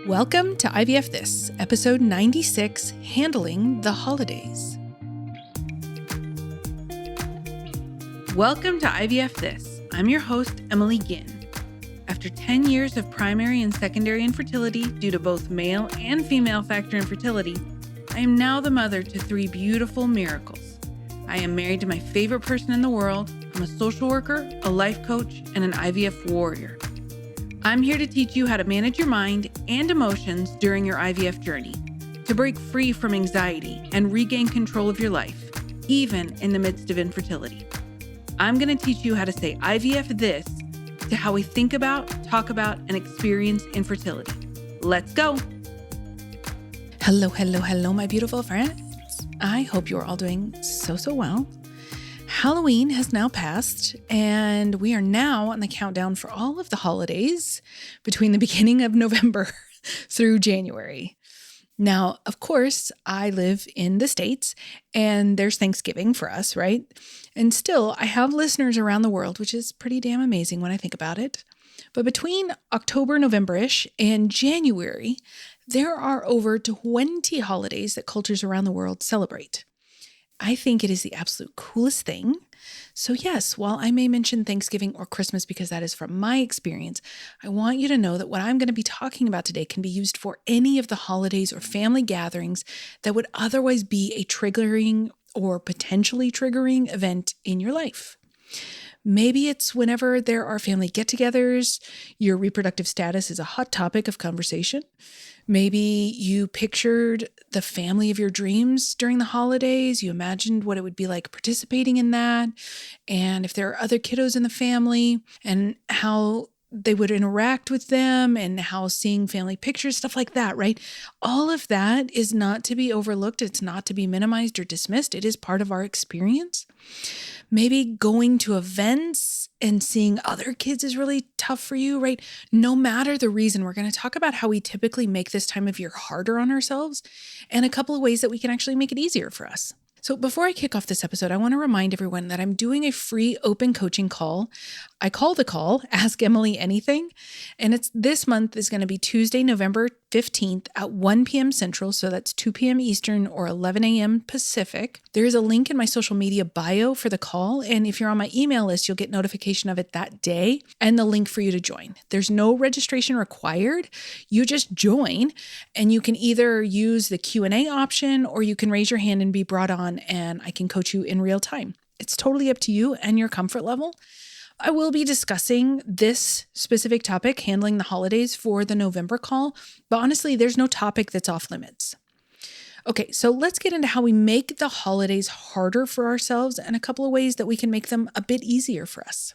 Welcome to IVF This, episode 96, Handling the Holidays. Welcome to IVF This. I'm your host, Emily Ginn. After 10 years of primary and secondary infertility due to both male and female factor infertility, I am now the mother to 3 beautiful miracles. I am married to my favorite person in the world. I'm a social worker, a life coach, and an IVF warrior. I'm here to teach you how to manage your mind and emotions during your IVF journey, to break free from anxiety and regain control of your life, even in the midst of infertility. I'm going to teach you how to say IVF this to how we think about, talk about, and experience infertility. Let's go. Hello, my beautiful friends. I hope you're all doing so well. Halloween has now passed, and we are now on the countdown for all of the holidays between the beginning of November through January. Now, of course, I live in the States, and there's Thanksgiving for us, right? And still, I have listeners around the world, which is pretty damn amazing when I think about it. But between October, November-ish, and January, there are over 20 holidays that cultures around the world celebrate. I think it is the absolute coolest thing. So yes, while I may mention Thanksgiving or Christmas because that is from my experience, I want you to know that what I'm going to be talking about today can be used for any of the holidays or family gatherings that would otherwise be a triggering or potentially triggering event in your life. Maybe it's whenever there are family get-togethers, your reproductive status is a hot topic of conversation. Maybe you pictured the family of your dreams during the holidays. You imagined what it would be like participating in that. And if there are other kiddos in the family and how they would interact with them and how seeing family pictures, stuff like that, right? All of that is not to be overlooked. It's not to be minimized or dismissed. It is part of our experience. Maybe going to events and seeing other kids is really tough for you, right? No matter the reason, we're going to talk about how we typically make this time of year harder on ourselves and a couple of ways that we can actually make it easier for us. So before I kick off this episode, I want to remind everyone that I'm doing a free open coaching call. I call the call Ask Emily Anything, and this month is going to be Tuesday, November 15th at 1 p.m. Central, so that's 2 p.m. Eastern or 11 a.m. Pacific. There is a link in my social media bio for the call, and if you're on my email list, you'll get notification of it that day and the link for you to join. There's no registration required. You just join, and you can either use the Q&A option or you can raise your hand and be brought on, and I can coach you in real time. It's totally up to you and your comfort level. I will be discussing this specific topic, handling the holidays, for the November call, but honestly, there's no topic that's off limits. Okay, so let's get into how we make the holidays harder for ourselves and a couple of ways that we can make them a bit easier for us.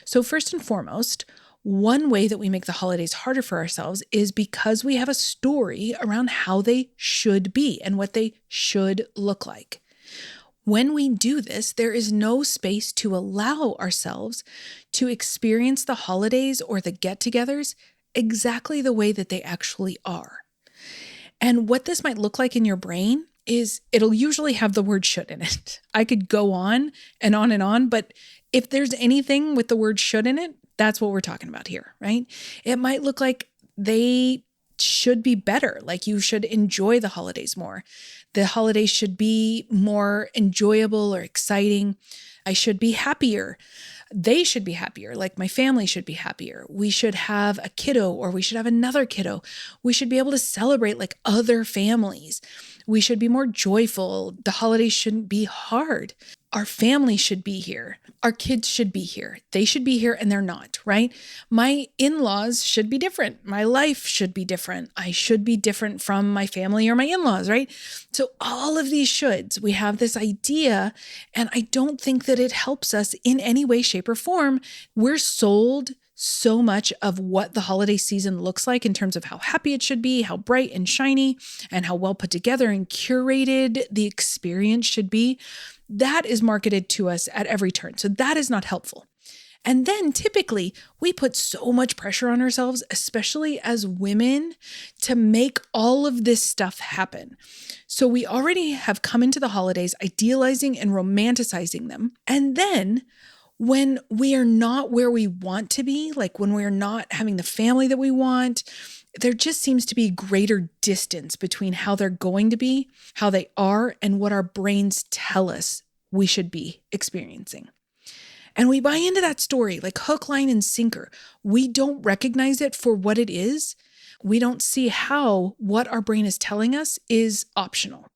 So first and foremost, one way that we make the holidays harder for ourselves is because we have a story around how they should be and what they should look like. When we do this, there is no space to allow ourselves to experience the holidays or the get-togethers exactly the way that they actually are. And what this might look like in your brain is it'll usually have the word should in it. I could go on and on, but if there's anything with the word should in it, that's what we're talking about here, right? It might look like they should be better, like you should enjoy the holidays more. The holidays should be more enjoyable or exciting. I should be happier. They should be happier, like my family should be happier. We should have a kiddo or we should have another kiddo. We should be able to celebrate like other families. We should be more joyful. The holidays shouldn't be hard. Our family should be here. Our kids should be here. They should be here and they're not, right? My in-laws should be different. My life should be different. I should be different from my family or my in-laws, right? So all of these shoulds, we have this idea, and I don't think that it helps us in any way, shape, or form. We're sold so much of what the holiday season looks like in terms of how happy it should be, how bright and shiny, and how well put together and curated the experience should be. That is marketed to us at every turn. So that is not helpful. And then typically we put so much pressure on ourselves, especially as women, to make all of this stuff happen. So we already have come into the holidays idealizing and romanticizing them. And then when we are not where we want to be, like when we're not having the family that we want, There just seems to be greater distance between how they're going to be, how they are, and what our brains tell us we should be experiencing. And we buy into that story like hook, line, and sinker. We don't recognize it for what it is. We don't see how what our brain is telling us is optional.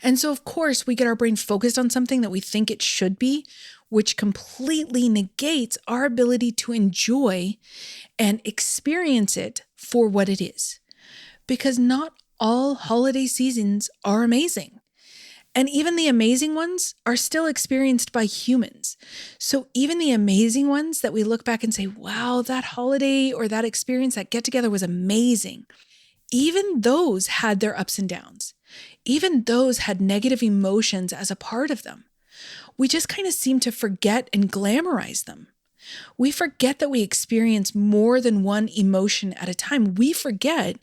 And so, of course, we get our brain focused on something that we think it should be, which completely negates our ability to enjoy and experience it for what it is. Because not all holiday seasons are amazing. And even the amazing ones are still experienced by humans. So even the amazing ones that we look back and say, wow, that holiday or that experience, that get together was amazing. Even those had their ups and downs. Even those had negative emotions as a part of them. We just kind of seem to forget and glamorize them. We forget that we experience more than one emotion at a time. We forget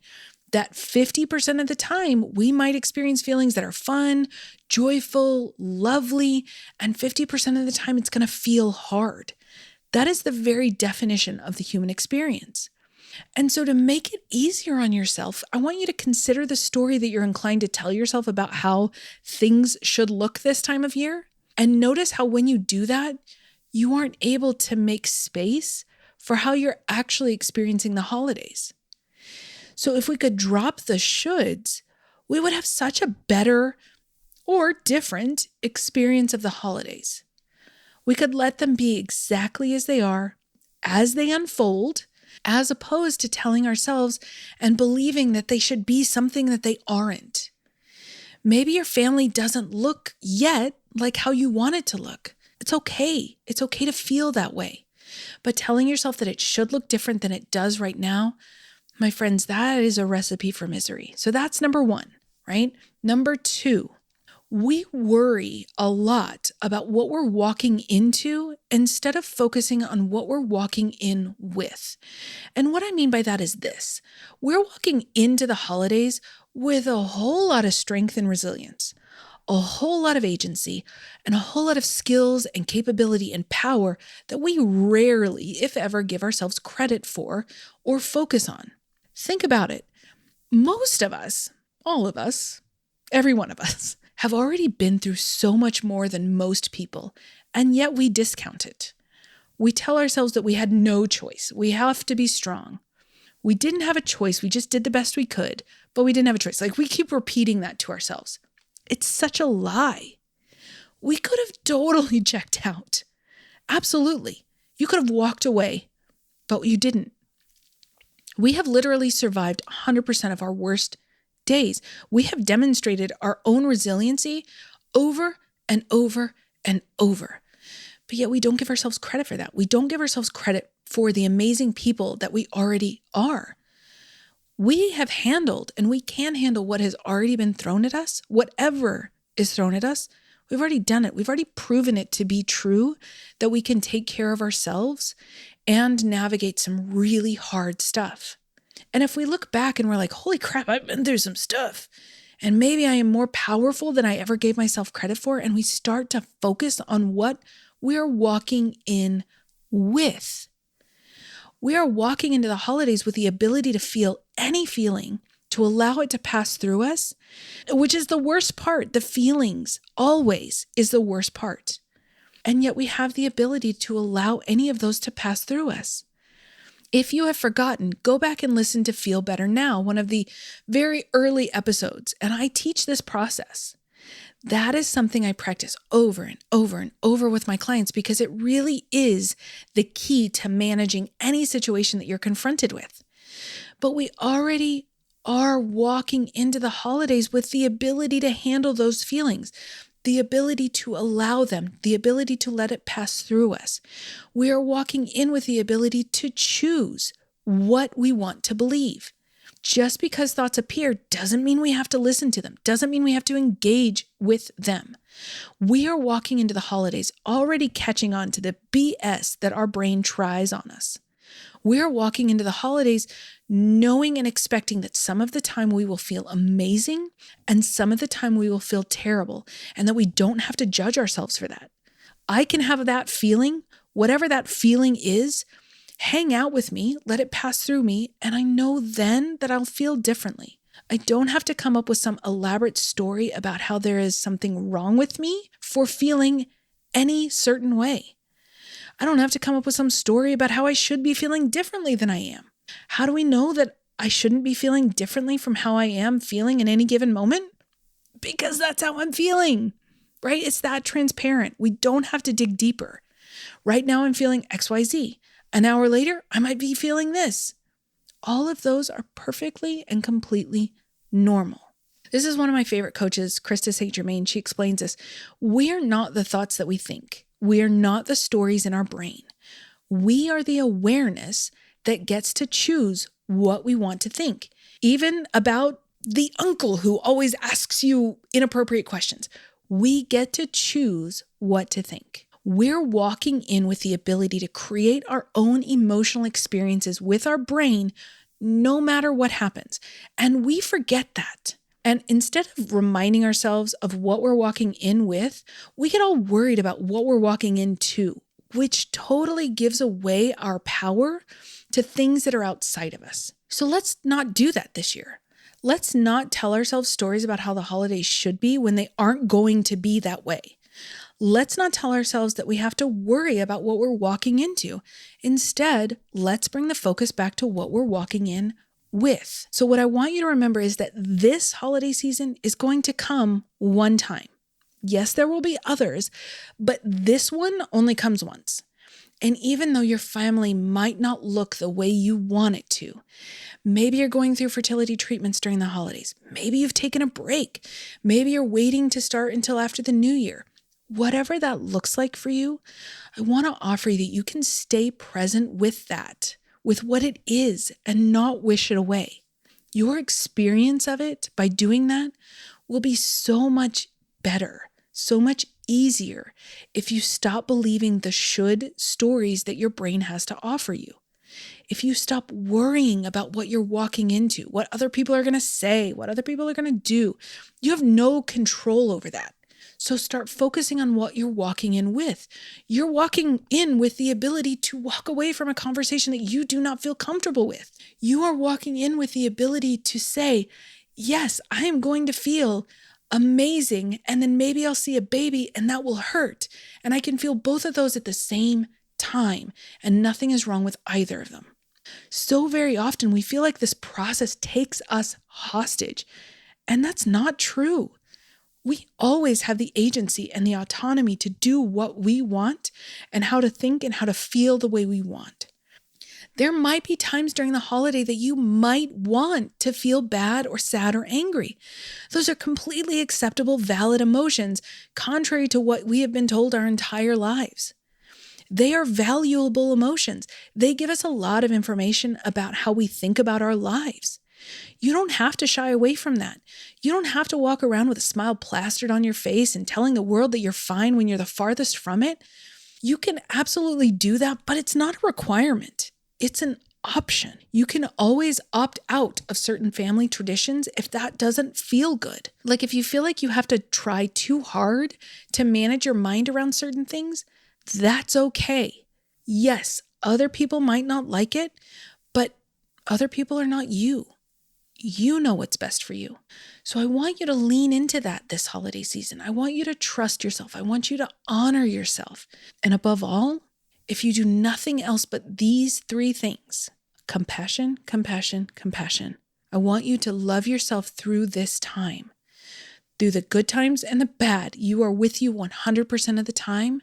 that 50% of the time we might experience feelings that are fun, joyful, lovely, and 50% of the time it's going to feel hard. That is the very definition of the human experience. And so to make it easier on yourself, I want you to consider the story that you're inclined to tell yourself about how things should look this time of year. And notice how when you do that, you aren't able to make space for how you're actually experiencing the holidays. So if we could drop the shoulds, we would have such a better or different experience of the holidays. We could let them be exactly as they are, as they unfold, as opposed to telling ourselves and believing that they should be something that they aren't. Maybe your family doesn't look yet like how you want it to look. It's okay. It's okay to feel that way. But telling yourself that it should look different than it does right now, my friends, that is a recipe for misery. So that's number one, right? Number two, we worry a lot about what we're walking into instead of focusing on what we're walking in with. And what I mean by that is this: we're walking into the holidays with a whole lot of strength and resilience, a whole lot of agency, and a whole lot of skills and capability and power that we rarely, if ever, give ourselves credit for or focus on. Think about it. Most of us, all of us, every one of us, have already been through so much more than most people, and yet we discount it. We tell ourselves that we had no choice. We have to be strong. We didn't have a choice. We just did the best we could, but we didn't have a choice. Like, we keep repeating that to ourselves. It's such a lie. We could have totally checked out. Absolutely. You could have walked away, but you didn't. We have literally survived 100% of our worst days. We have demonstrated our own resiliency over and over and over. But yet we don't give ourselves credit for that. We don't give ourselves credit for the amazing people that we already are. We have handled and we can handle what has already been thrown at us, whatever is thrown at us. We've already done it. We've already proven it to be true, that we can take care of ourselves and navigate some really hard stuff. And if we look back and we're like, holy crap, I've been through some stuff, and maybe I am more powerful than I ever gave myself credit for, and we start to focus on what we're walking in with. We are walking into the holidays with the ability to feel any feeling, to allow it to pass through us, which is the worst part. The feelings always is the worst part. And yet we have the ability to allow any of those to pass through us. If you have forgotten, go back and listen to Feel Better Now, one of the very early episodes, and I teach this process. That is something I practice over and over and over with my clients because it really is the key to managing any situation that you're confronted with. But we already are walking into the holidays with the ability to handle those feelings, the ability to allow them, the ability to let it pass through us. We are walking in with the ability to choose what we want to believe. Just because thoughts appear doesn't mean we have to listen to them, doesn't mean we have to engage with them. We are walking into the holidays already catching on to the BS that our brain tries on us. We are walking into the holidays knowing and expecting that some of the time we will feel amazing and some of the time we will feel terrible, and that we don't have to judge ourselves for that. I can have that feeling, whatever that feeling is, Hang out with me, let it pass through me, and I know then that I'll feel differently. I don't have to come up with some elaborate story about how there is something wrong with me for feeling any certain way. I don't have to come up with some story about how I should be feeling differently than I am. How do we know that I shouldn't be feeling differently from how I am feeling in any given moment? Because that's how I'm feeling, right? It's that transparent. We don't have to dig deeper. Right now I'm feeling XYZ. An hour later, I might be feeling this. All of those are perfectly and completely normal. This is one of my favorite coaches, Krista St. Germain. She explains this. We are not the thoughts that we think. We are not the stories in our brain. We are the awareness that gets to choose what we want to think, even about the uncle who always asks you inappropriate questions. We get to choose what to think. We're walking in with the ability to create our own emotional experiences with our brain, no matter what happens. And we forget that. And instead of reminding ourselves of what we're walking in with, we get all worried about what we're walking into, which totally gives away our power to things that are outside of us. So let's not do that this year. Let's not tell ourselves stories about how the holidays should be when they aren't going to be that way. Let's not tell ourselves that we have to worry about what we're walking into. Instead, let's bring the focus back to what we're walking in with. So what I want you to remember is that this holiday season is going to come one time. Yes, there will be others, but this one only comes once. And even though your family might not look the way you want it to, maybe you're going through fertility treatments during the holidays. Maybe you've taken a break. Maybe you're waiting to start until after the new year. Whatever that looks like for you, I want to offer you that you can stay present with that, with what it is, and not wish it away. Your experience of it by doing that will be so much better, so much easier if you stop believing the should stories that your brain has to offer you. If you stop worrying about what you're walking into, what other people are going to say, what other people are going to do, you have no control over that. So start focusing on what you're walking in with. You're walking in with the ability to walk away from a conversation that you do not feel comfortable with. You are walking in with the ability to say, yes, I am going to feel amazing, and then maybe I'll see a baby and that will hurt. And I can feel both of those at the same time, and nothing is wrong with either of them. So very often we feel like this process takes us hostage, and that's not true. We always have the agency and the autonomy to do what we want and how to think and how to feel the way we want. There might be times during the holiday that you might want to feel bad or sad or angry. Those are completely acceptable, valid emotions, contrary to what we have been told our entire lives. They are valuable emotions. They give us a lot of information about how we think about our lives. You don't have to shy away from that. You don't have to walk around with a smile plastered on your face and telling the world that you're fine when you're the farthest from it. You can absolutely do that, but it's not a requirement. It's an option. You can always opt out of certain family traditions if that doesn't feel good. Like if you feel like you have to try too hard to manage your mind around certain things, that's okay. Yes, other people might not like it, but other people are not you. You know what's best for you. So I want you to lean into that this holiday season. I want you to trust yourself. I want you to honor yourself. And above all, if you do nothing else but these three things, compassion, compassion, compassion, I want you to love yourself through this time. Through the good times and the bad, you are with you 100% of the time.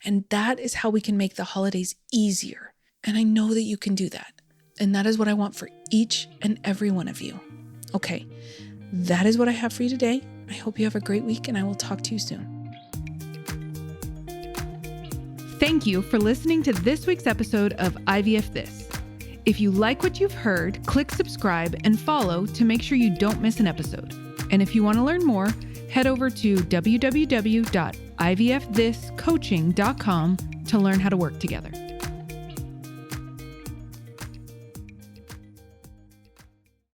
And that is how we can make the holidays easier. And I know that you can do that. And that is what I want for each and every one of you. Okay, that is what I have for you today. I hope you have a great week, and I will talk to you soon. Thank you for listening to this week's episode of IVF This. If you like what you've heard, click subscribe and follow to make sure you don't miss an episode. And if you want to learn more, head over to www.ivfthiscoaching.com to learn how to work together.